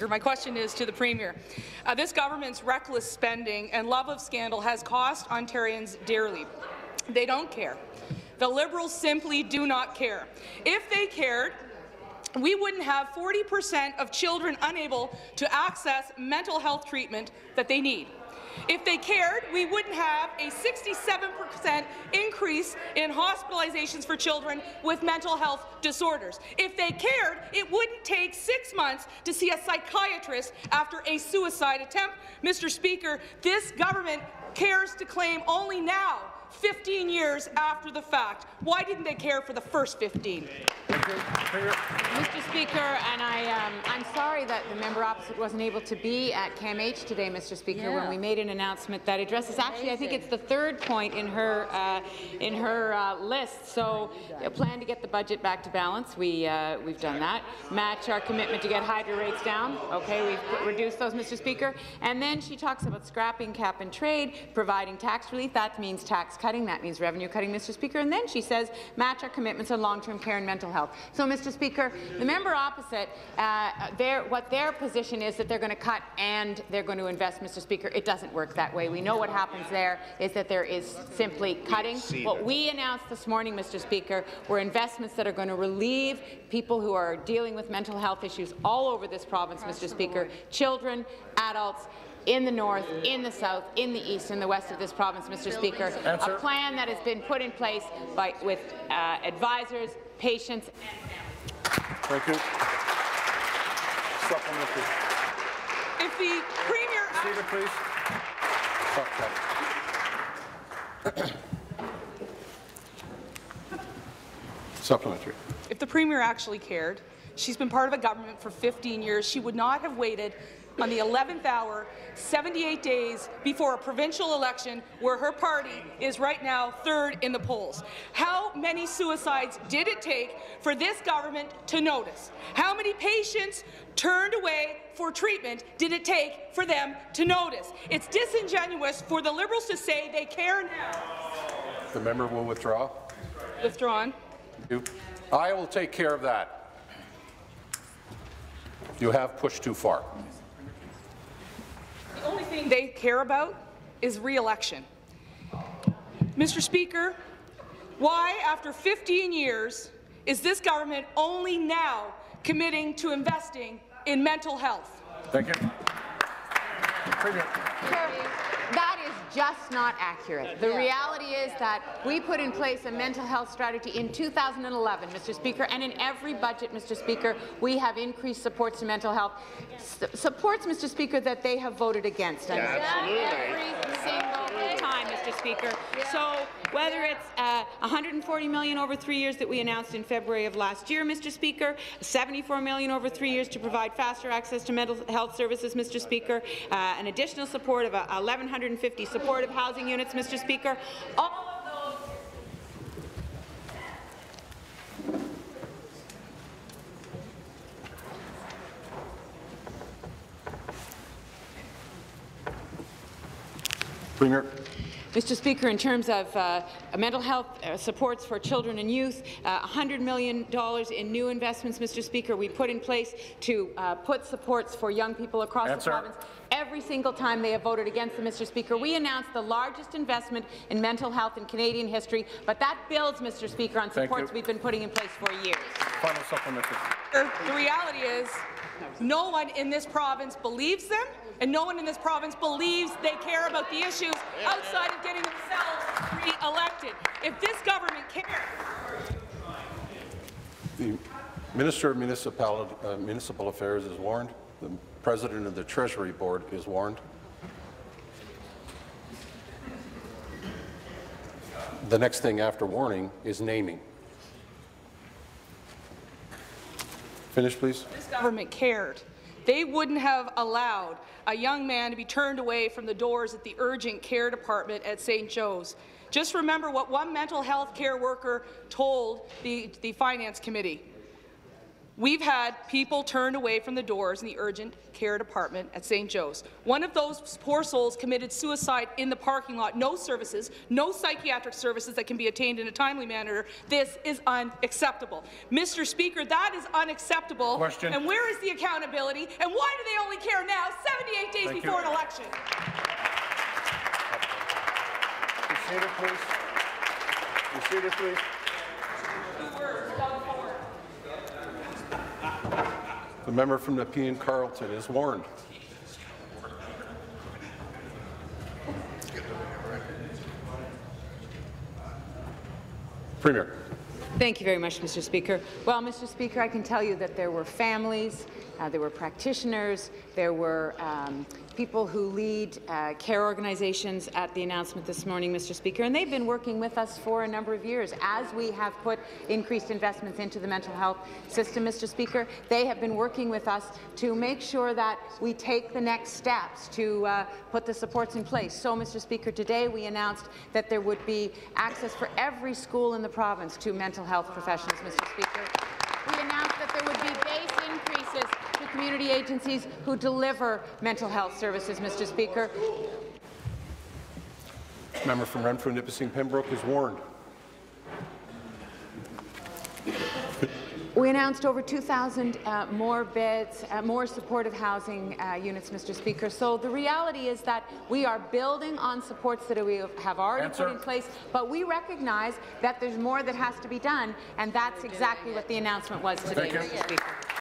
My question is to the Premier. This government's reckless spending and love of scandal has cost Ontarians dearly. They don't care. The Liberals simply do not care. If they cared, we wouldn't have 40% of children unable to access mental health treatment that they need. If they cared, we wouldn't have a 67% increase in hospitalizations for children with mental health disorders. If they cared, it wouldn't take 6 months to see a psychiatrist after a suicide attempt. Mr. Speaker, this government cares to claim only now, 15 years after the fact. Why didn't they care for the first 15? Mr. Speaker, and I'm sorry that the member opposite wasn't able to be at CAMH today, Mr. Speaker, when we made an announcement that addresses. Actually, I think it's the third point in her list. So, a plan to get the budget back to balance. We've done that. Match our commitment to get hydro rates down. Okay, we've reduced those, Mr. Speaker. And then she talks about scrapping cap and trade, providing tax relief. That means tax cutting. That means revenue cutting, Mr. Speaker. And then she says match our commitments on long-term care and mental health. So, Mr. Speaker, the member opposite, what their position is that they're going to cut and they're going to invest, Mr. Speaker. It doesn't work that way. We know what happens there is that there is simply cutting. What we announced this morning, Mr. Speaker, were investments that are going to relieve people who are dealing with mental health issues all over this province, Mr. Speaker, children, adults, in the north, in the south, in the east, and the west of this province, Mr. Speaker. A plan that has been put in place with advisors, patients, and families. Thank you. Supplementary. If the Premier... Seated, please. Supplementary. If the Premier actually cared, she's been part of a government for 15 years. She would not have waited on the 11th hour, 78 days before a provincial election where her party is right now third in the polls. How many suicides did it take for this government to notice? How many patients turned away for treatment did it take for them to notice? It's disingenuous for the Liberals to say they care now. The member will withdraw. Withdrawn. I will take care of that. You have pushed too far. The only thing they care about is re-election. Mr. Speaker, why, after 15 years, is this government only now committing to investing in mental health? Thank you. That is just not accurate. The reality is that we put in place a mental health strategy in 2011, Mr. Speaker, and in every budget, Mr. Speaker, we have increased supports to mental health. Supports, Mr. Speaker, that they have voted against. And every single time, Mr. Speaker. So whether it's $140 million over 3 years that we announced in February of last year, Mr. Speaker, $74 million over 3 years to provide faster access to mental health services, Mr. Speaker, an additional support of 1,150 supportive housing units, Mr. Speaker, all of those. Premier. Mr. Speaker, in terms of mental health supports for children and youth, $100 million in new investments, Mr. Speaker, we put in place to put supports for young people across the province. Every single time they have voted against them, Mr. Speaker. We announced the largest investment in mental health in Canadian history, but that builds, Mr. Speaker, on supports we've been putting in place for years. Final supplementary. The reality is no one in this province believes them, and no one in this province believes they care about the issues outside of getting themselves re-elected. If this government cares... The Minister of Municipal Affairs is warned. The President of the Treasury Board is warned. The next thing after warning is naming. Finish, please. This government cared. They wouldn't have allowed a young man to be turned away from the doors at the urgent care department at St. Joe's. Just remember what one mental health care worker told the Finance Committee. We've had people turned away from the doors in the urgent care department at St. Joe's. One of those poor souls committed suicide in the parking lot. No services, no psychiatric services that can be attained in a timely manner. This is unacceptable. Mr. Speaker, that is unacceptable. Question. And where is the accountability? And why do they only care now, 78 days before an election? Be seated, please. Be seated, please. The member from Nepean Carleton is warned. Premier. Thank you very much, Mr. Speaker. Well, Mr. Speaker, I can tell you that there were families, there were practitioners, there were people who lead care organizations at the announcement this morning, Mr. Speaker, and they've been working with us for a number of years as we have put increased investments into the mental health system, Mr. Speaker. They have been working with us to make sure that we take the next steps to put the supports in place. So, Mr. Speaker, today we announced that there would be access for every school in the province to mental health professionals, Mr. Speaker. We announced that there would be base increases to community agencies who deliver mental health services, Mr. Speaker. Member from Renfrew, Nipissing, Pembroke is warned. We announced over 2,000 more beds, more supportive housing units, Mr. Speaker. So the reality is that we are building on supports that we have already put in place, but we recognize that there's more that has to be done, and that's exactly what the announcement was today, Mr. Speaker.